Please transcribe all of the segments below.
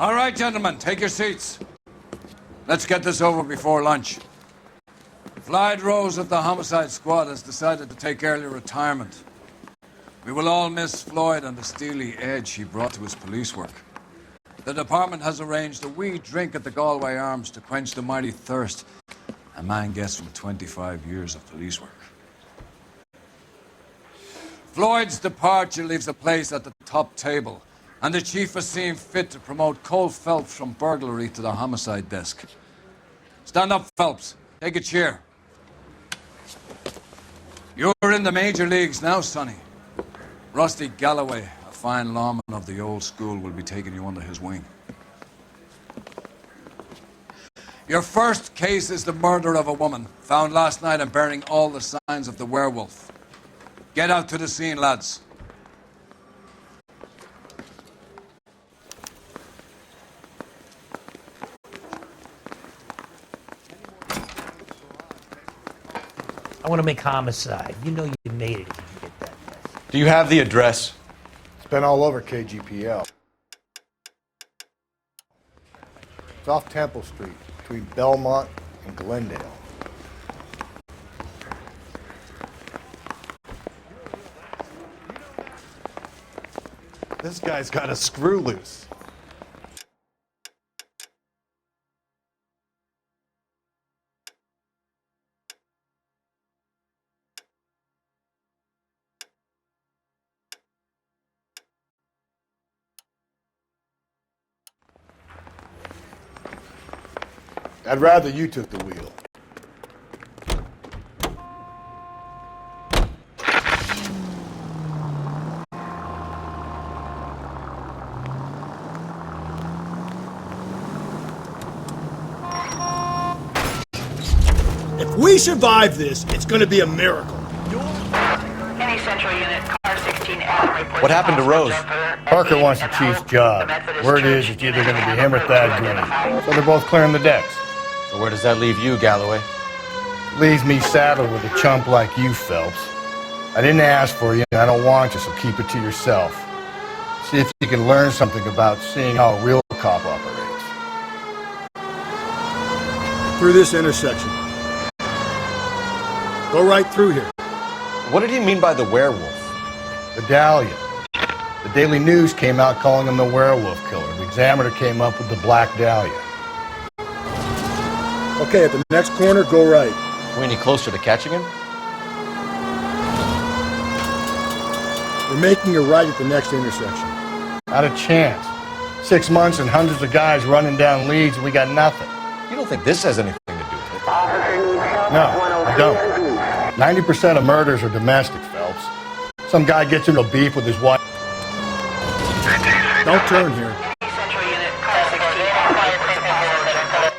All right, gentlemen, take your seats. Let's get this over before lunch. Floyd Rose of the Homicide Squad has decided to take early retirement. We will all miss Floyd and the steely edge he brought to his police work. The department has arranged a wee drink at the Galway Arms to quench the mighty thirst a man gets from 25 years of police work. Floyd's departure leaves a place at the top table, and the chief has seen fit to promote Cole Phelps from burglary to the homicide desk. Stand up, Phelps. Take a chair. You're in the major leagues now, Sonny. Rusty Galloway, a fine lawman of the old school, will be taking you under his wing. Your first case is the murder of a woman, found last night and bearing all the signs of the werewolf. Get out to the scene, lads. I want to make homicide. You know you made it if you get that. Do you have the address? It's been all over KGPL. It's off Temple Street, between Belmont and Glendale. This guy's got a screw loose. I'd rather you took the wheel. If we survive this, it's going to be a miracle. Any central unit, car 16L reports. What happened to Rose? Parker wants the chief's job. Word is it's either going to be him or Thad Green. So they're both clearing the decks. So where does that leave you, Galloway? Leaves me saddled with a chump like you, Phelps. I didn't ask for you, and I don't want you, so keep it to yourself. See if you can learn something about seeing how a real cop operates. Through this intersection. Go right through here. What did he mean by the werewolf? The Dahlia. The Daily News came out calling him the werewolf killer. The Examiner came up with the Black Dahlia. Okay, at the next corner, go right. Are we any closer to catching him? We're making a right at the next intersection. Not a chance. 6 months and hundreds of guys running down leads, and we got nothing. You don't think this has anything to do with it? No, I don't. 90% of murders are domestic, Phelps. Some guy gets into a beef with his wife. Don't turn here. Central unit, car 16L.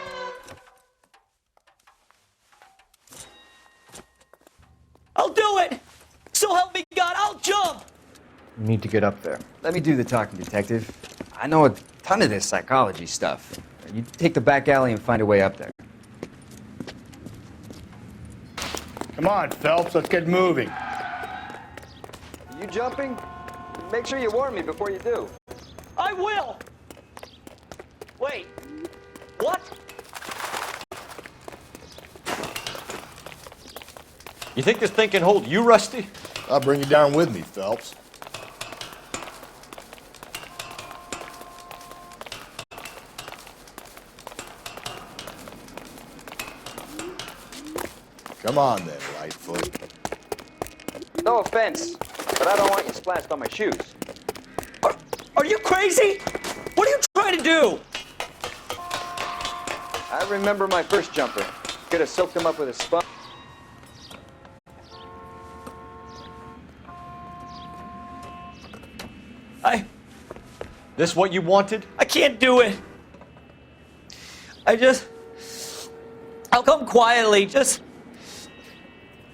I'll do it! So help me God, I'll jump! You need to get up there. Let me do the talking, detective. I know a ton of this psychology stuff. You take the back alley and find a way up there. Come on, Phelps, let's get moving. Are you jumping? Make sure you warn me before you do. I will! Wait, what? You think this thing can hold you, Rusty? I'll bring you down with me, Phelps. Come on then, Lightfoot. No offense, but I don't want you splashed on my shoes. Are you crazy? What are you trying to do? I remember my first jumper. Could have soaked him up with a sponge. This what you wanted? I can't do it. I'll come quietly,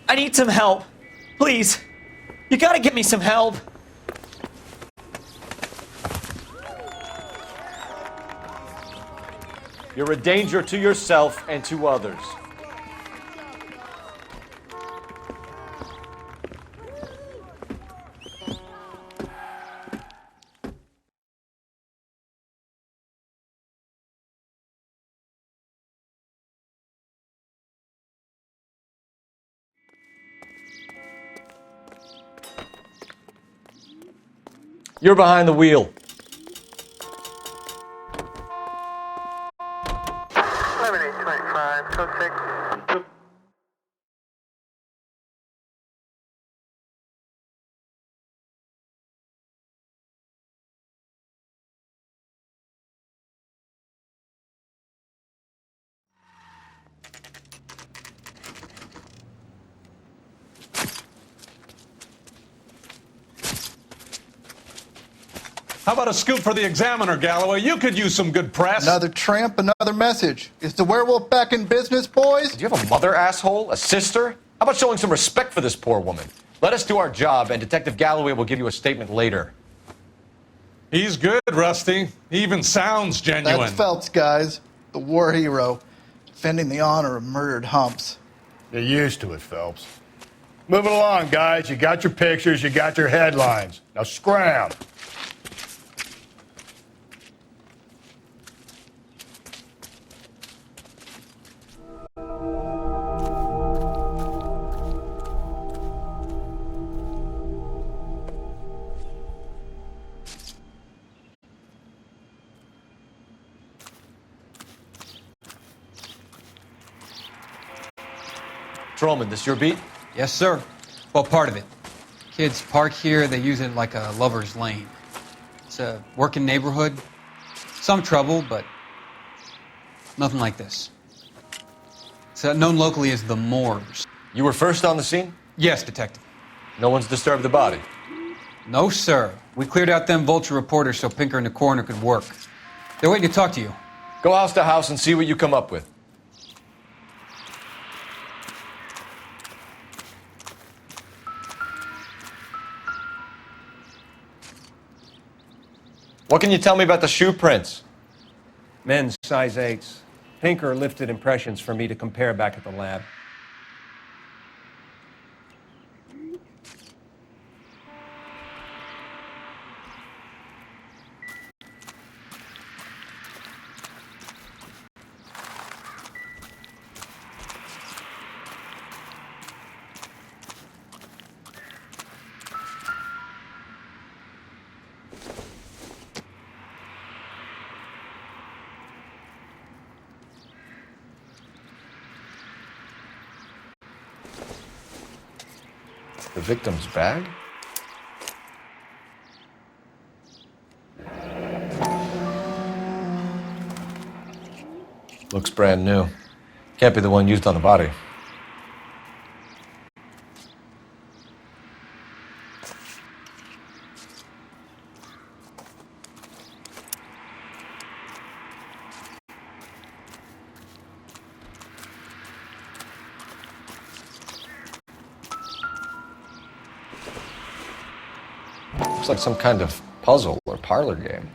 I need some help. Please. You gotta get me some help. You're a danger to yourself and to others. You're behind the wheel. How about a scoop for the Examiner, Galloway? You could use some good press. Another tramp, another message. Is the werewolf back in business, boys? Do you have a mother, asshole? A sister? How about showing some respect for this poor woman? Let us do our job, and Detective Galloway will give you a statement later. He's good, Rusty. He even sounds genuine. That's Phelps, guys. The war hero. Defending the honor of murdered humps. You're used to it, Phelps. Moving along, guys. You got your pictures, you got your headlines. Now scram. Trollman, this your beat? Yes, sir. Well, part of it. Kids park here, they use it like a lover's lane. It's a working neighborhood. Some trouble, but nothing like this. It's known locally as the Moors. You were first on the scene? Yes, detective. No one's disturbed the body? No, sir. We cleared out them vulture reporters so Pinker and the coroner could work. They're waiting to talk to you. Go house to house and see what you come up with. What can you tell me about the shoe prints? Men's size 8s. Pinker lifted impressions for me to compare back at the lab. The victim's bag? Looks brand new. Can't be the one used on the body. Looks like some kind of puzzle or parlor game.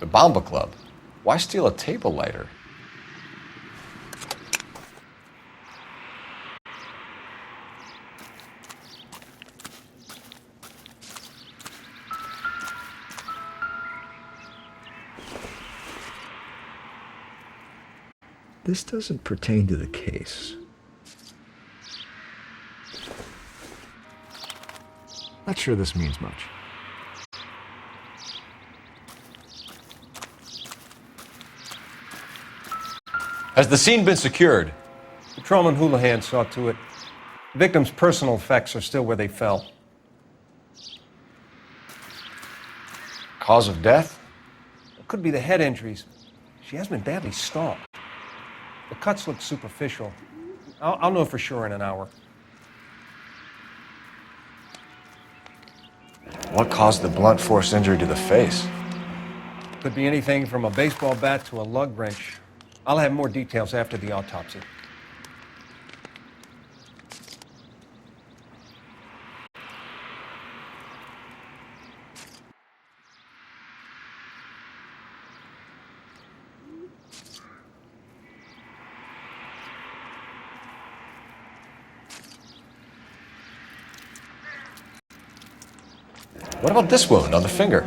Bomba Club. Why steal a table lighter? This doesn't pertain to the case. Not sure this means much. Has the scene been secured? Patrolman Houlihan saw to it. The victim's personal effects are still where they fell. Cause of death? It could be the head injuries. She has been badly stalked. The cuts look superficial. I'll know for sure in an hour. What caused the blunt force injury to the face? Could be anything from a baseball bat to a lug wrench. I'll have more details after the autopsy. What about this wound on the finger?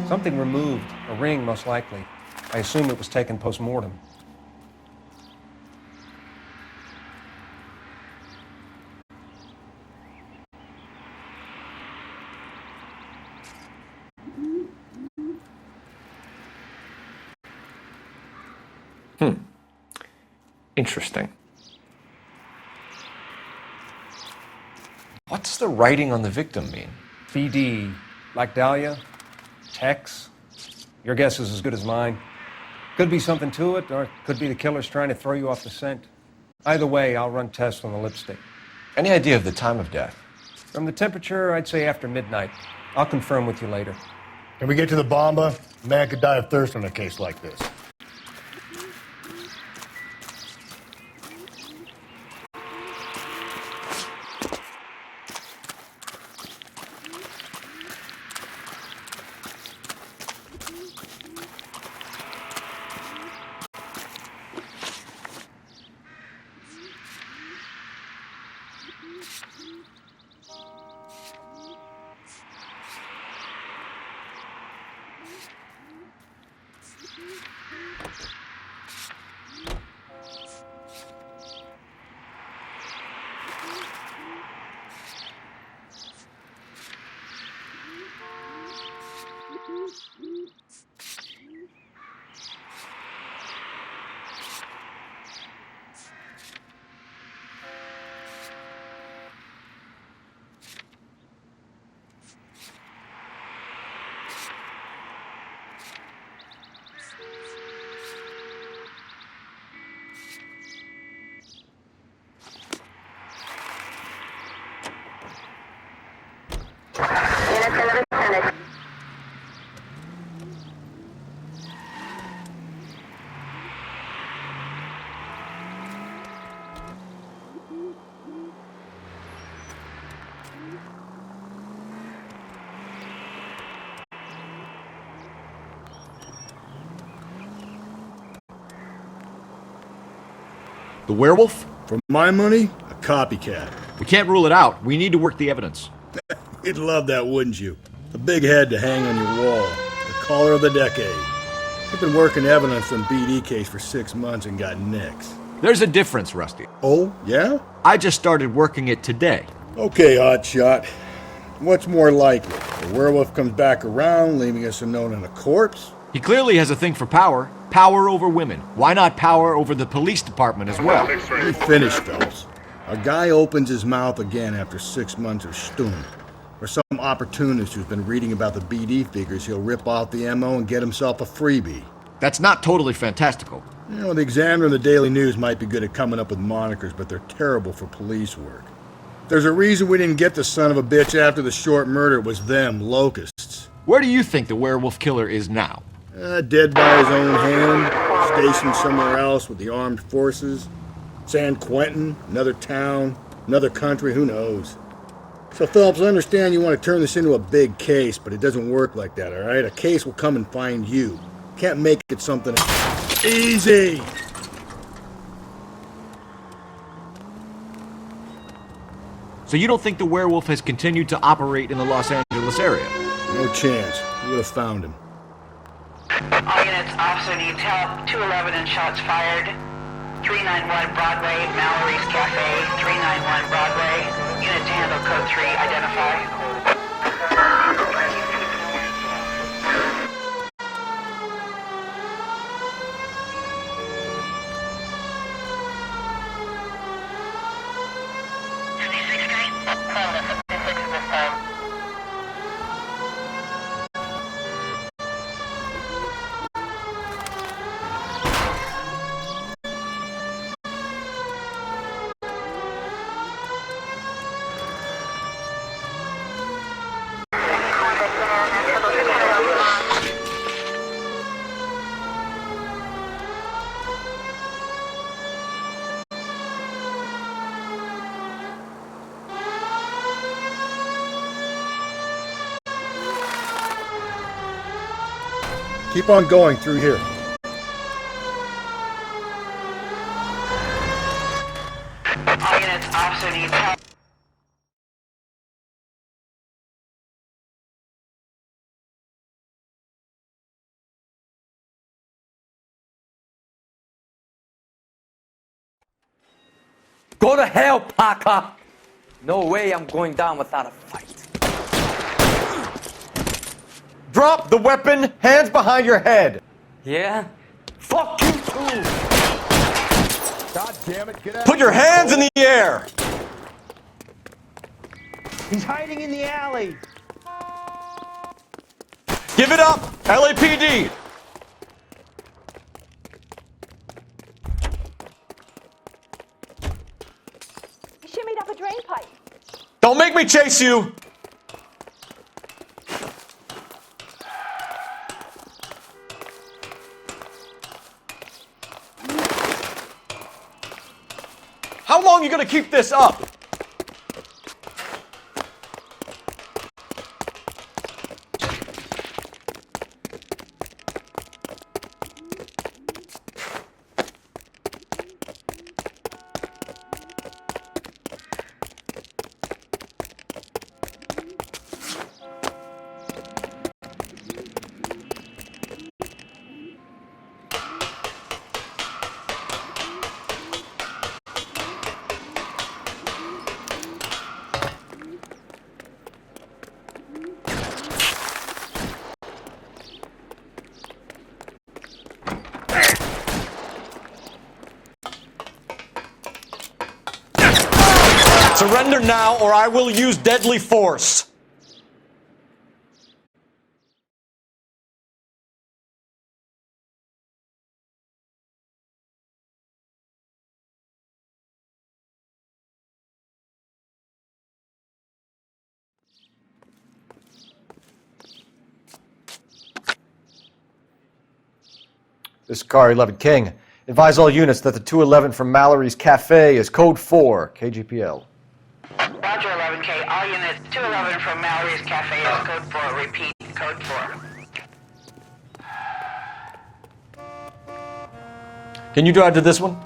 Something removed. A ring, most likely. I assume it was taken post-mortem. Interesting. What's the writing on the victim mean? BD, like Dahlia, Tex. Your guess is as good as mine. Could be something to it, or it could be the killer's trying to throw you off the scent. Either way, I'll run tests on the lipstick. Any idea of the time of death? From the temperature, I'd say after midnight. I'll confirm with you later. Can we get to the Bomba? A man could die of thirst in a case like this. The werewolf? For my money, a copycat. We can't rule it out. We need to work the evidence. You'd love that, wouldn't you? A big head to hang on your wall. The caller of the decade. I've been working evidence on BD case for 6 months and got nicks. There's a difference, Rusty. Oh, yeah? I just started working it today. Okay, hotshot. What's more likely? The werewolf comes back around, leaving us a note on a corpse? He clearly has a thing for power. Power over women. Why not power over the police department as well? Let me finish, fellas. A guy opens his mouth again after 6 months of stewing. Or some opportunist who's been reading about the BD figures, he'll rip off the MO and get himself a freebie. That's not totally fantastical. You know, the Examiner and the Daily News might be good at coming up with monikers, but they're terrible for police work. There's a reason we didn't get the son of a bitch after the short murder. It was them, locusts. Where do you think the werewolf killer is now? Dead by his own hand, stationed somewhere else with the armed forces. San Quentin, another town, another country, who knows? So, Phelps, I understand you want to turn this into a big case, but it doesn't work like that, all right? A case will come and find you. Can't make it something easy. So you don't think the werewolf has continued to operate in the Los Angeles area? No chance. We would have found him. All units, officer needs help. 211 and shots fired. 391 Broadway, Mallory's Cafe. 391 Broadway. Unit to handle code 3. Identify. Keep on going through here. All units, officer needs help. Go to hell, Parker! No way I'm going down without a fight. Drop the weapon, hands behind your head. Yeah? Fuck you too! God damn it, get out. Put your hands in the air. He's hiding in the alley. Give it up, LAPD. He shimmied up a drain pipe. Don't make me chase you. How long are you gonna keep this up? Surrender now, or I will use deadly force. This is Car 11 King. Advise all units that the 211 from Mallory's Cafe is code 4, KGPL. Roger 11K. All units, 211 from Mallory's Cafe is code 4. Repeat, code 4. Can you drive to this one?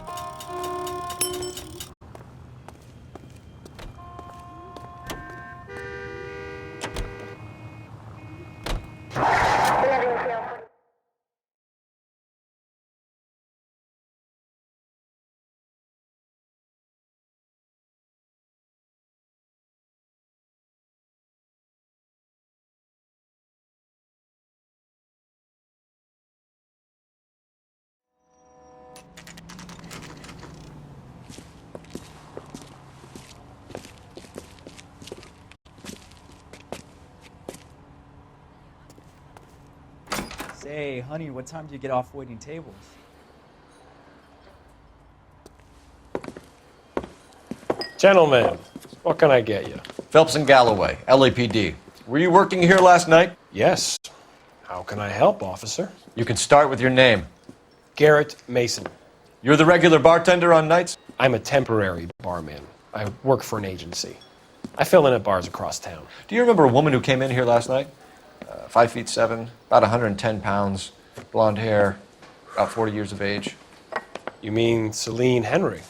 Say, honey, what time do you get off waiting tables? Gentlemen, what can I get you? Phelps and Galloway, LAPD. Were you working here last night? Yes. How can I help, officer? You can start with your name. Garrett Mason. You're the regular bartender on nights? I'm a temporary barman. I work for an agency. I fill in at bars across town. Do you remember a woman who came in here last night? 5'7", about 110 pounds, blonde hair, about 40 years of age. You mean Celine Henry?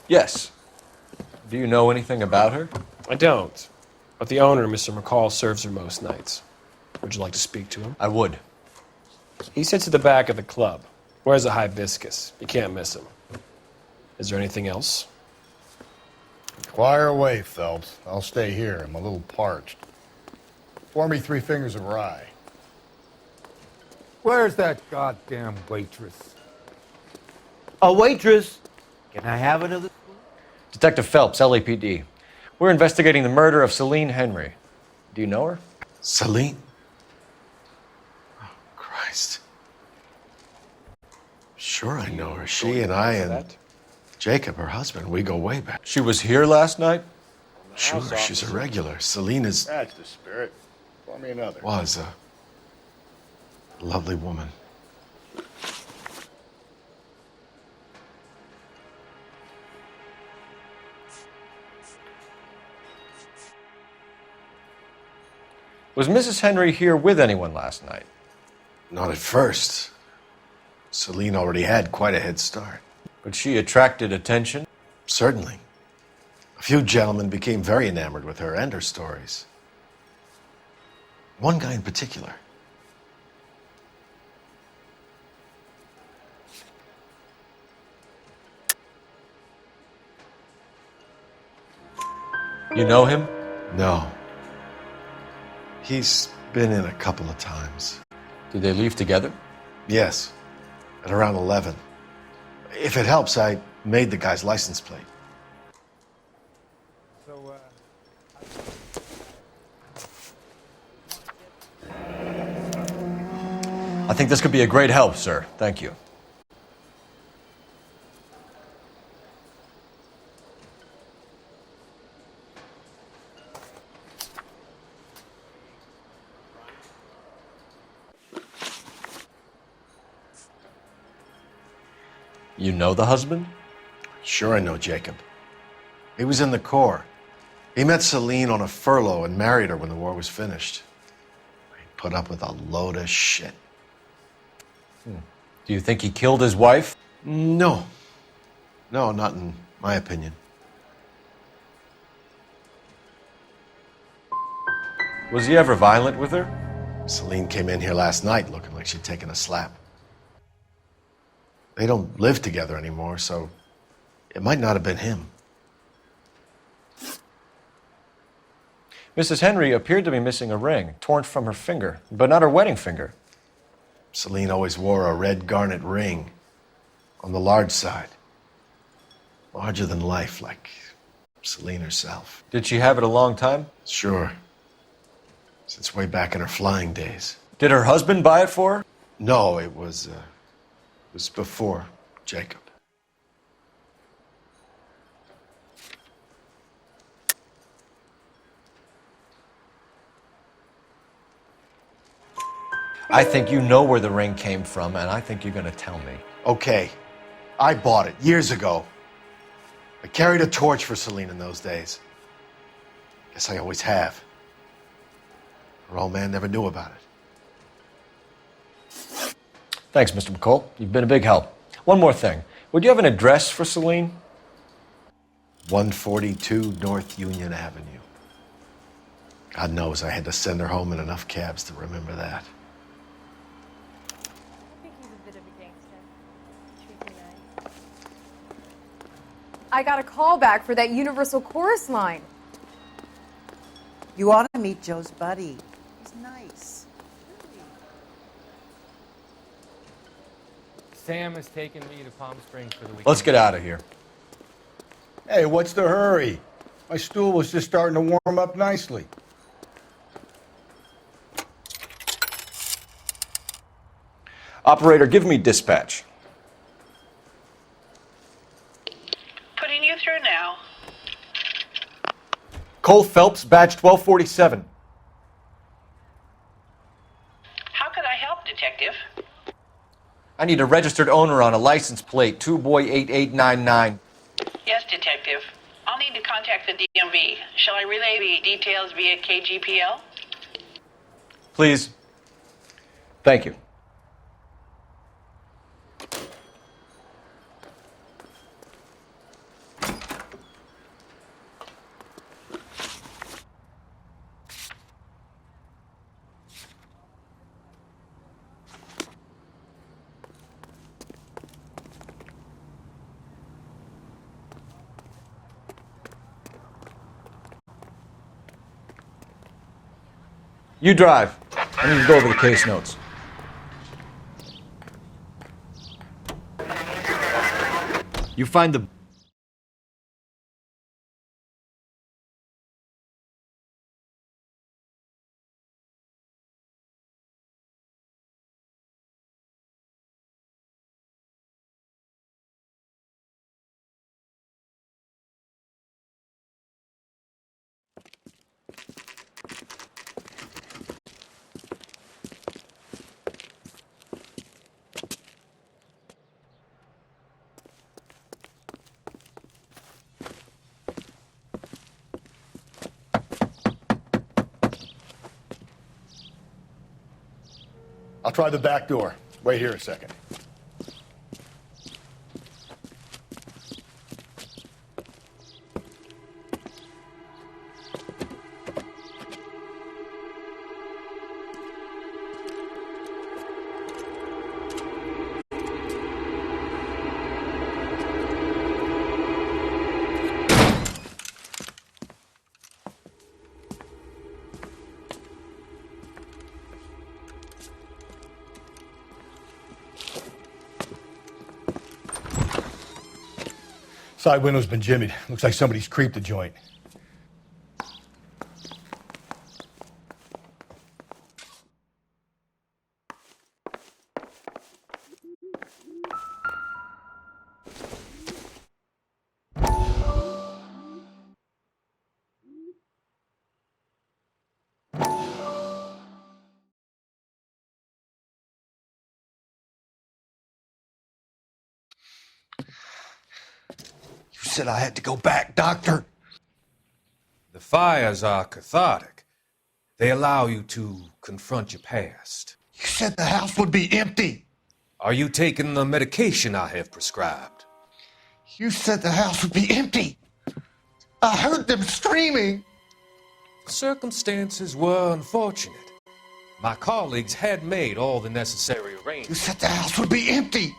Yes. Do you know anything about her? I don't. But the owner, Mr. McCall, serves her most nights. Would you like to speak to him? I would. He sits at the back of the club. Wears a hibiscus. You can't miss him. Is there anything else? Inquire away, Phelps. I'll stay here. I'm a little parched. Pour me 3 fingers of rye. Where's that goddamn waitress? A waitress? Can I have another? Detective Phelps, LAPD. We're investigating the murder of Celine Henry. Do you know her? Celine? Oh, Christ. Sure I know her. She and I and Jacob, her husband, we go way back. She was here last night? Sure, she's a regular. Celine is... That's the spirit. Pour me another. Was a lovely woman. Was Mrs. Henry here with anyone last night? Not at first. Celine already had quite a head start. But she attracted attention? Certainly. A few gentlemen became very enamored with her and her stories. One guy in particular. You know him? No. He's been in a couple of times. Did they leave together? Yes. At around 11. If it helps, I made the guy's license plate. I think this could be a great help, sir. Thank you. You know the husband? Sure I know Jacob. He was in the Corps. He met Celine on a furlough and married her when the war was finished. He put up with a load of shit. Do you think he killed his wife? No. No, not in my opinion. Was he ever violent with her? Celine came in here last night looking like she'd taken a slap. They don't live together anymore, so it might not have been him. Mrs. Henry appeared to be missing a ring, torn from her finger, but not her wedding finger. Celine always wore a red garnet ring on the large side. Larger than life, like Celine herself. Did she have it a long time? Sure. Since way back in her flying days. Did her husband buy it for her? No, it was before Jacob. I think you know where the ring came from, and I think you're going to tell me. Okay. I bought it years ago. I carried a torch for Celine in those days. Guess I always have. Her old man never knew about it. Thanks, Mr. McCall. You've been a big help. One more thing. Would you have an address for Celine? 142 North Union Avenue. God knows I had to send her home in enough cabs to remember that. I got a call back for that Universal Chorus line. You ought to meet Joe's buddy. He's nice. Sam has taken me to Palm Springs for the weekend. Let's get out of here. Hey, what's the hurry? My stool was just starting to warm up nicely. Operator, give me dispatch. Putting you through now. Cole Phelps, badge 1247. How could I help, Detective? I need a registered owner on a license plate, 2boy8899. Yes, Detective. I'll need to contact the DMV. Shall I relay the details via KGPL? Please. Thank you. You drive. I need to go over the case notes. You find the... I'll try the back door. Wait here a second. Side window's been jimmied. Looks like somebody's creeped the joint. You said I had to go back, Doctor. The fires are cathartic. They allow you to confront your past. You said the house would be empty. Are you taking the medication I have prescribed? You said the house would be empty. I heard them screaming. The circumstances were unfortunate. My colleagues had made all the necessary arrangements. You said the house would be empty.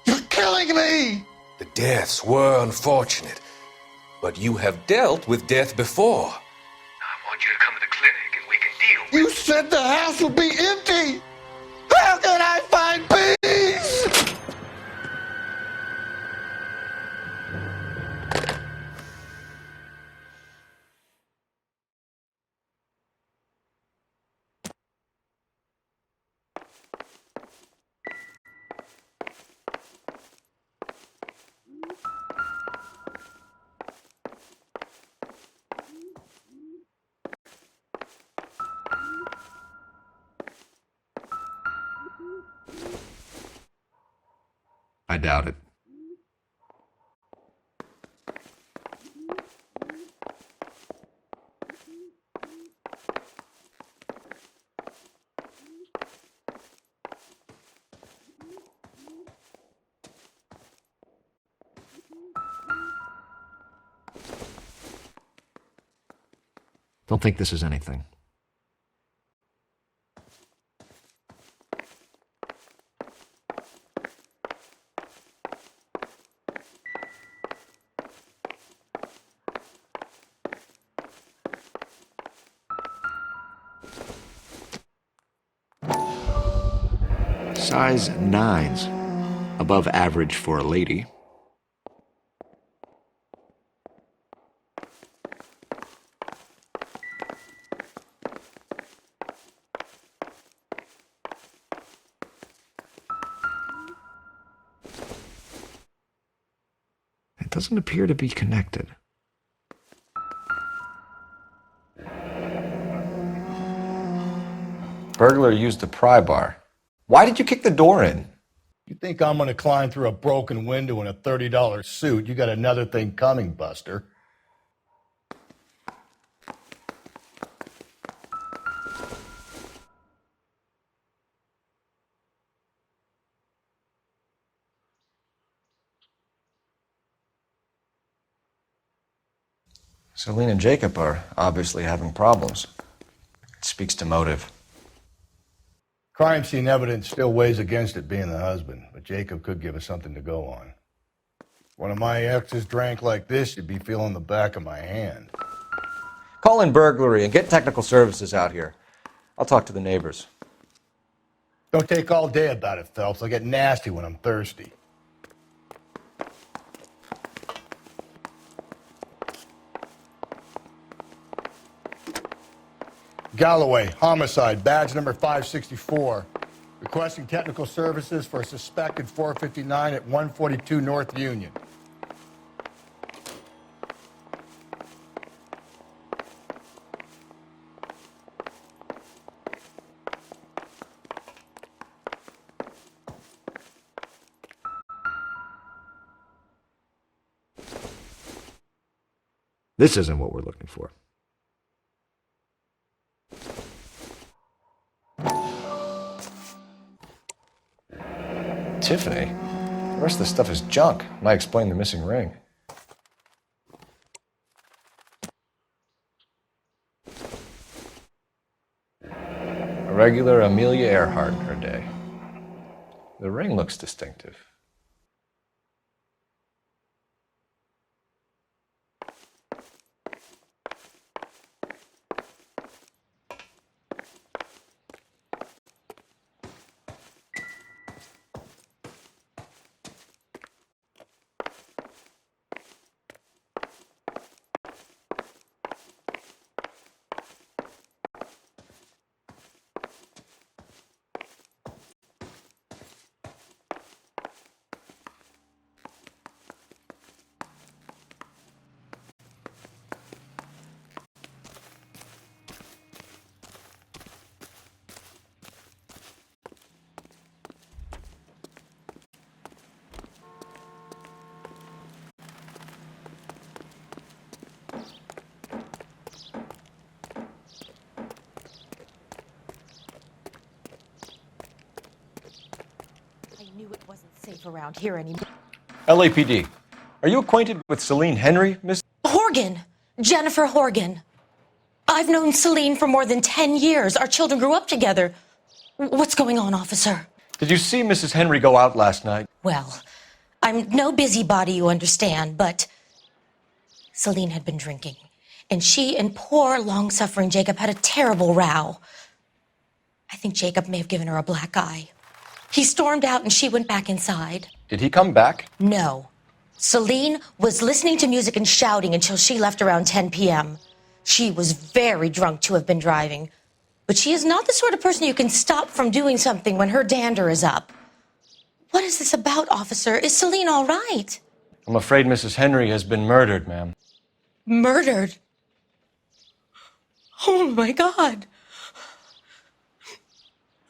You're killing me. The deaths were unfortunate, but you have dealt with death before. I want you to come to the clinic and we can deal. You said the house would be empty. How can I find peace? I doubt it. Don't think this is anything. Size 9s, above average for a lady. It doesn't appear to be connected. Burglar used the pry bar. Why did you kick the door in? You think I'm gonna climb through a broken window in a $30 suit? You got another thing coming, Buster. Celine and Jacob are obviously having problems. It speaks to motive. Crime scene evidence still weighs against it being the husband, but Jacob could give us something to go on. One of my exes drank like this, you'd be feeling the back of my hand. Call in burglary and get technical services out here. I'll talk to the neighbors. Don't take all day about it, Phelps. I'll get nasty when I'm thirsty. Galloway, homicide, badge number 564. Requesting technical services for a suspected 459 at 142 North Union. This isn't what we're looking for. Tiffany? The rest of the stuff is junk. Might explain the missing ring. A regular Amelia Earhart in her day. The ring looks distinctive. Safe around here anymore. LAPD. Are you acquainted with Celine Henry, Miss? Horgan. Jennifer Horgan. I've known Celine for more than 10 years. Our children grew up together. What's going on, officer? Did you see Mrs. Henry go out last night? Well, I'm no busybody, you understand, but Celine had been drinking, and she and poor, long-suffering Jacob had a terrible row. I think Jacob may have given her a black eye. He stormed out and she went back inside. Did he come back? No. Celine was listening to music and shouting until she left around 10 p.m. She was very drunk to have been driving. But she is not the sort of person you can stop from doing something when her dander is up. What is this about, officer? Is Celine all right? I'm afraid Mrs. Henry has been murdered, ma'am. Murdered? Oh, my God.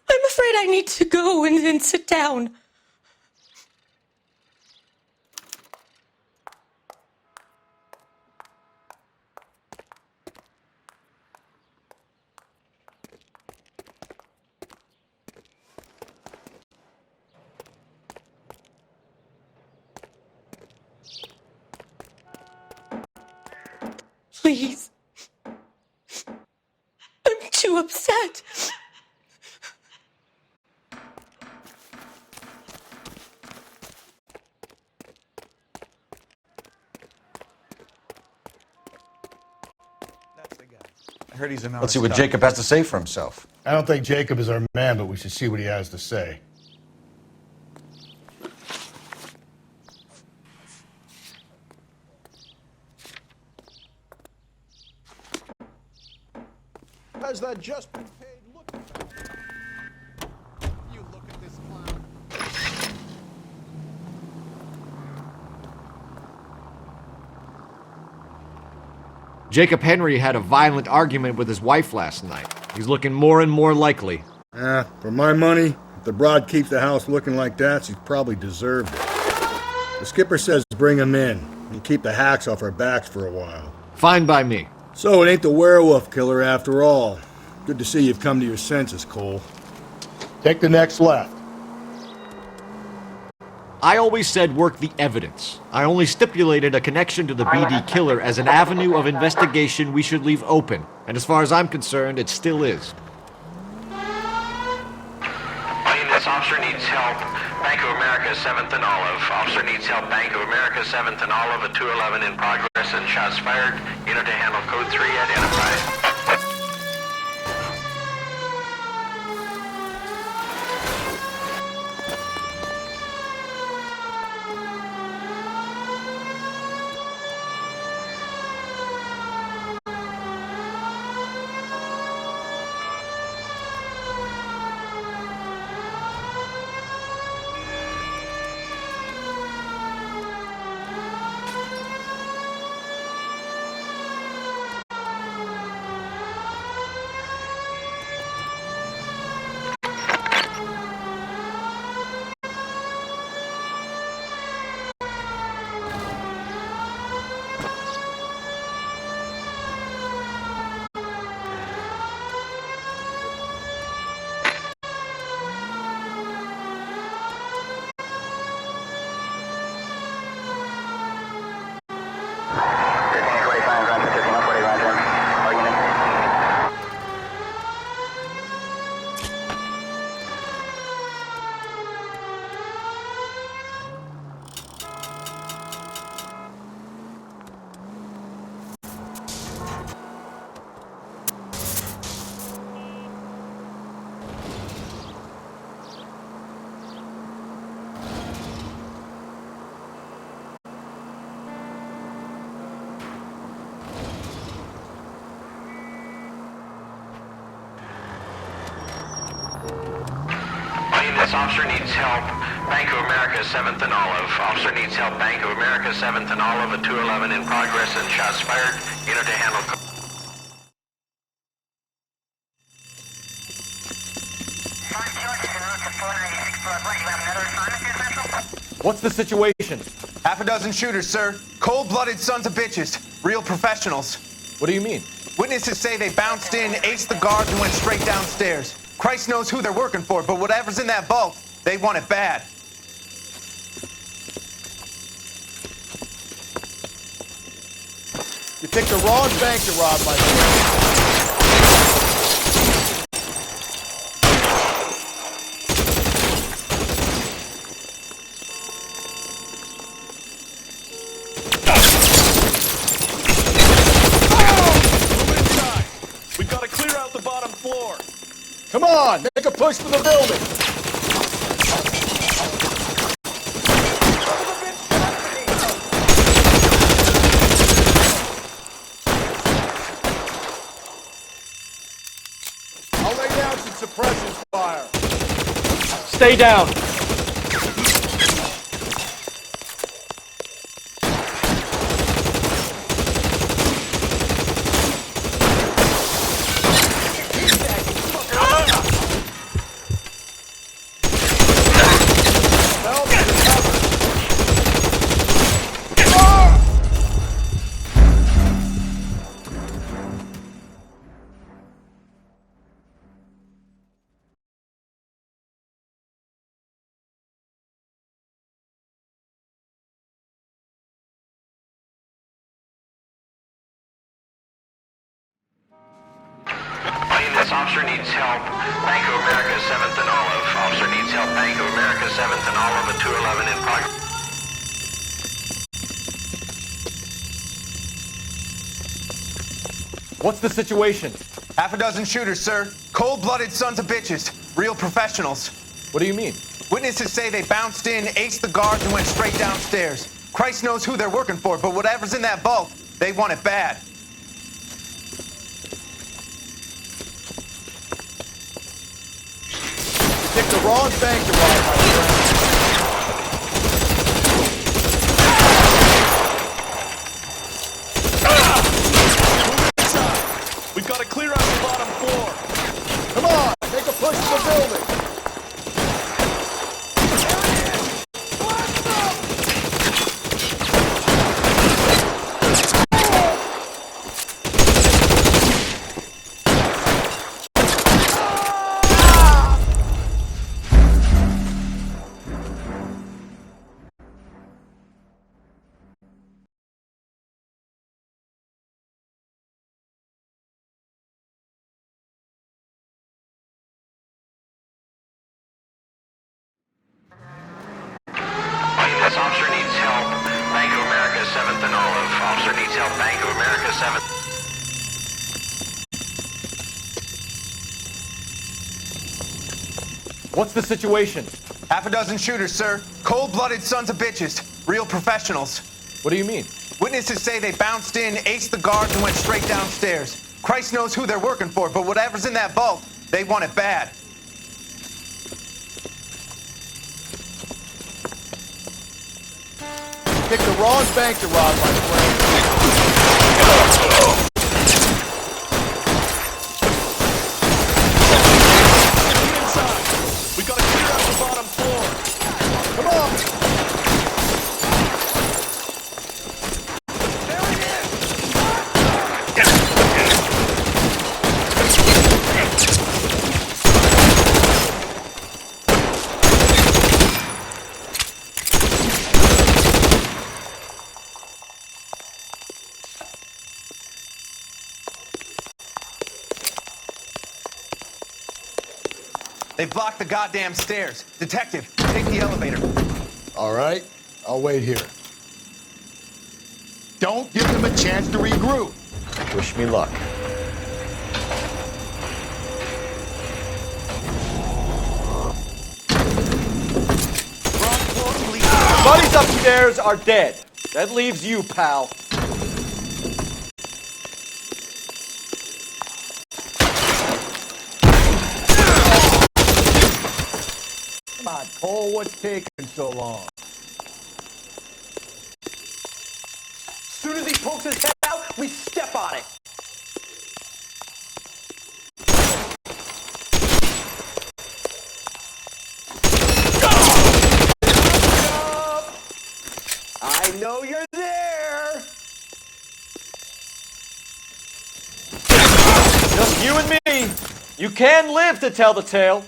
I'm afraid I need to go and sit down. Please. I'm too upset. I heard he's a Let's see what Jacob has to say for himself. I don't think Jacob is our man, but we should see what he has to say. Has that just been paid? Look at that. You look at this clown. Jacob Henry had a violent argument with his wife last night. He's looking more and more likely. For my money, if the broad keeps the house looking like that, she's probably deserved it. The skipper says bring him in and keep the hacks off our backs for a while. Fine by me. So it ain't the werewolf killer after all. Good to see you've come to your senses, Cole. Take the next left. I always said work the evidence. I only stipulated a connection to the BD killer as an avenue of investigation we should leave open. And as far as I'm concerned, it still is. This officer needs help. Bank of America, 7th and Olive. Officer needs help. Bank of America, 7th and Olive. A 211 in progress and shots fired. Unit to handle code 3 identified. This officer needs help. Bank of America, 7th and Olive. Officer needs help. Bank of America, 7th and Olive. A 211 in progress and shots fired. Unit to handle. What's the situation? Half a dozen shooters, sir. Cold-blooded sons of bitches. Real professionals. What do you mean? Witnesses say they bounced in, aced the guards, and went straight downstairs. Christ knows who they're working for, but whatever's in that vault, they want it bad. You picked the wrong bank to rob, my friend. We've got to clear out the bottom floor. Come on, make a push for the building. I'll lay down some suppression fire. Stay down. This officer needs help. Bank of America, 7th and Olive. Officer needs help. Bank of America, 7th and Olive. A 211 in progress. What's the situation? Half a dozen shooters, sir. Cold-blooded sons of bitches. Real professionals. What do you mean? Witnesses say they bounced in, aced the guards, and went straight downstairs. Christ knows who they're working for, but whatever's in that vault, they want it bad. You picked the wrong bank to rob, my friend. We've got to clear out the bottom floor. Come on, make a push for the building. 7th. What's the situation? Half a dozen shooters, sir. Cold-blooded sons of bitches. Real professionals. What do you mean? Witnesses say they bounced in, aced the guards, and went straight downstairs. Christ knows who they're working for, but whatever's in that vault, they want it bad. Pick the wrong bank to rob, my friend. We gotta clear out the bottom floor. Come on. They've blocked the goddamn stairs. Detective, take the elevator. All right, I'll wait here. Don't give them a chance to regroup. Wish me luck. Buddies upstairs are dead. That leaves you, pal. Come on, Cole, what's taking so long? As soon as he pokes his head out, we step on it. I know you're there. Just you and me. You can live to tell the tale.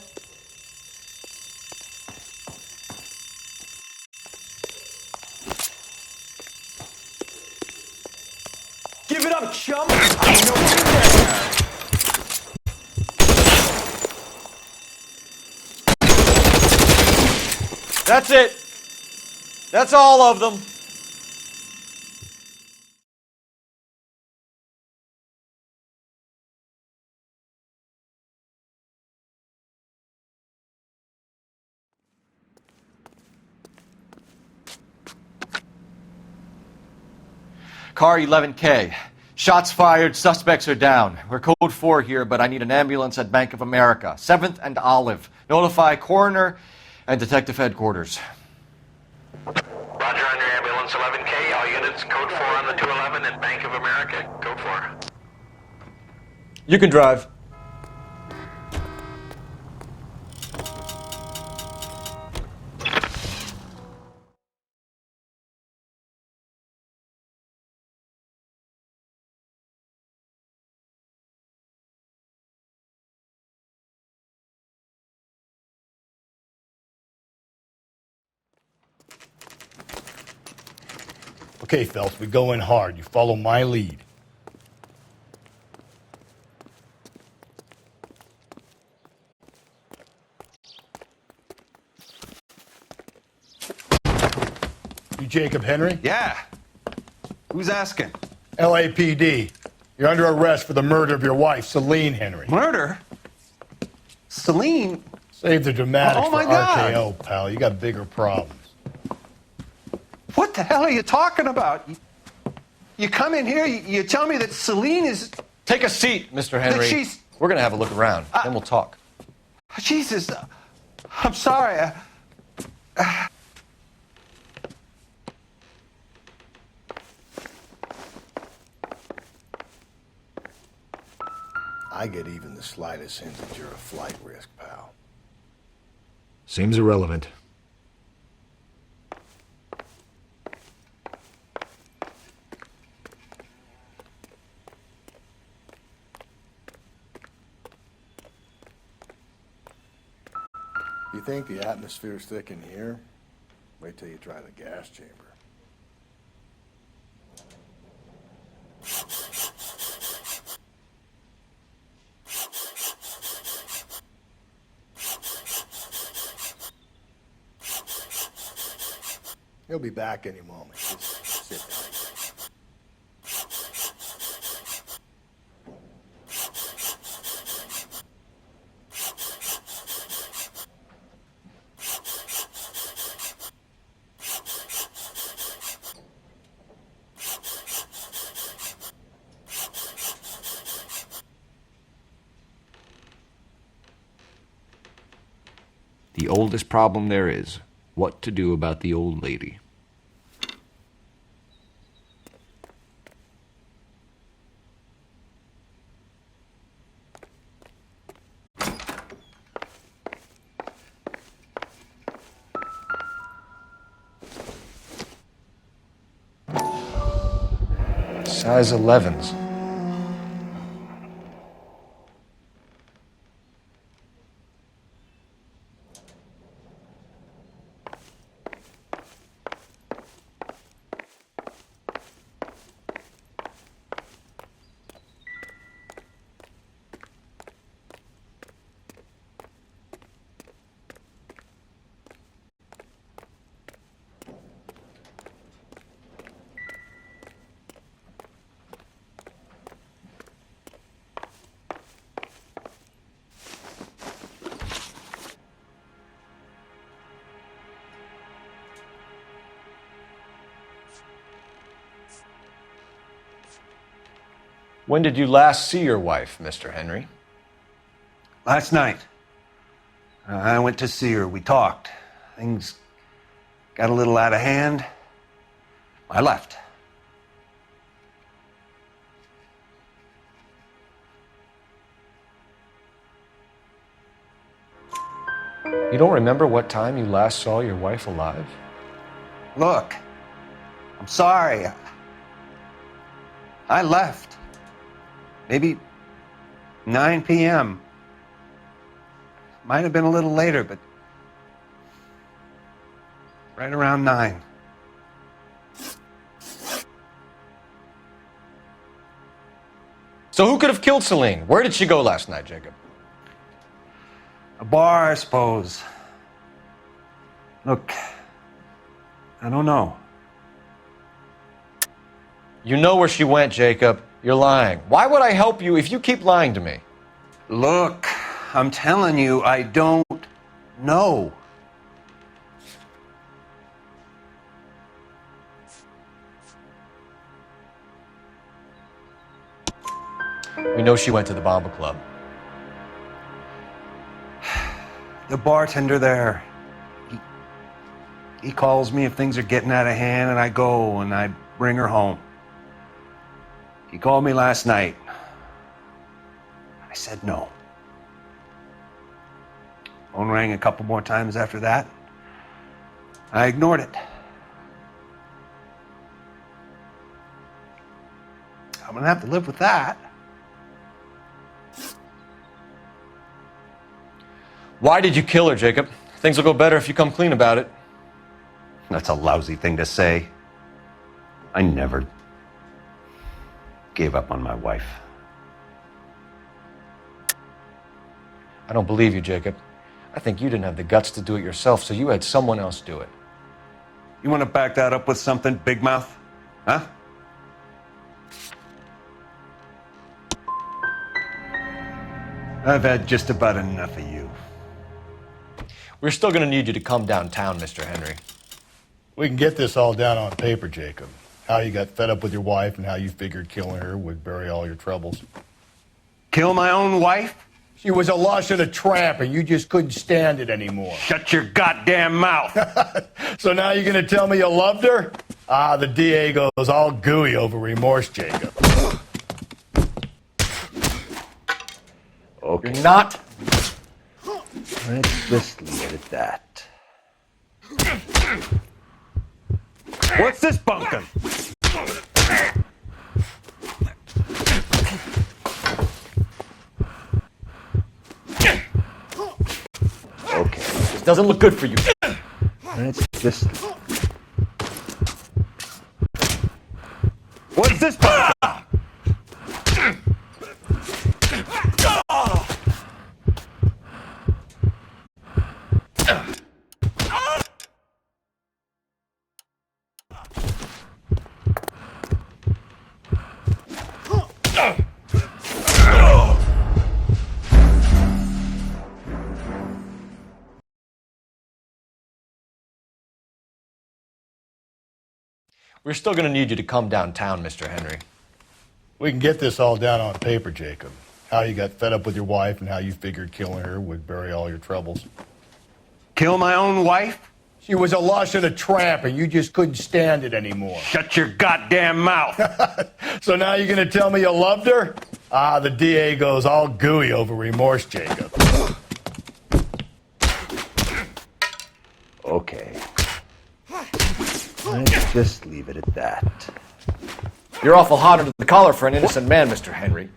Give it up, chump! I know you're there! That's it. That's all of them. Car 11K. Shots fired, suspects are down. We're code 4 here, but I need an ambulance at Bank of America. 7th and Olive. Notify coroner and detective headquarters. Roger on your ambulance 11K. All units, code 4 on the 211 at Bank of America. Code 4. You can drive. Okay, Phelps, we go in hard. You follow my lead. You Jacob Henry? Yeah. Who's asking? LAPD. You're under arrest for the murder of your wife, Celine Henry. Murder? Celine? Save the dramatics Oh, my for God. RKO, pal. You got bigger problems. What the hell are you talking about? You come in here, you tell me that Celine is... Take a seat, Mr. Henry. That she's... We're going to have a look around, then we'll talk. Jesus, I'm sorry. I get even the slightest hint that you're a flight risk, pal. Seems irrelevant. You think the atmosphere's thick in here? Wait till you try the gas chamber. He'll be back any moment. Just sit The oldest problem there is, what to do about the old lady. Size 11s. When did you last see your wife, Mr. Henry? Last night. I went to see her. We talked. Things got a little out of hand. I left. You don't remember what time you last saw your wife alive? Look, I'm sorry. I left. Maybe 9 p.m. Might have been a little later, but right around 9. So who could have killed Celine? Where did she go last night, Jacob? A bar, I suppose. Look, I don't know. You know where she went, Jacob. You're lying. Why would I help you if you keep lying to me? Look, I'm telling you, I don't know. We know she went to the Bomba Club. The bartender there, he calls me if things are getting out of hand, and I go and I bring her home. He called me last night. I said no. Phone rang a couple more times after that. I ignored it. I'm gonna have to live with that. Why did you kill her, Jacob? Things will go better if you come clean about it. That's a lousy thing to say. I never gave up on my wife. I don't believe you, Jacob. I think you didn't have the guts to do it yourself, so you had someone else do it. You want to back that up with something, big mouth? Huh? I've had just about enough of you. We're still going to need you to come downtown, Mr. Henry. We can get this all down on paper, Jacob. How you got fed up with your wife and how you figured killing her would bury all your troubles. Kill my own wife? She was a lush and a tramp, and you just couldn't stand it anymore. Shut your goddamn mouth! So now you're going to tell me you loved her? Ah, the DA goes all gooey over remorse, Jacob. Okay. You're not. Let's just leave it at that. What's this bunkin'? Okay. This doesn't look good for you. Let's just... What's this bunkin'? We're still going to need you to come downtown, Mr. Henry. We can get this all down on paper, Jacob. How you got fed up with your wife and how you figured killing her would bury all your troubles. Kill my own wife? She was a lush and a tramp, and you just couldn't stand it anymore. Shut your goddamn mouth. So now you're going to tell me you loved her? Ah, the DA goes all gooey over remorse, Jacob. Okay. Let's just leave it at that. You're awful hot under the collar for an innocent man, Mr. Henry.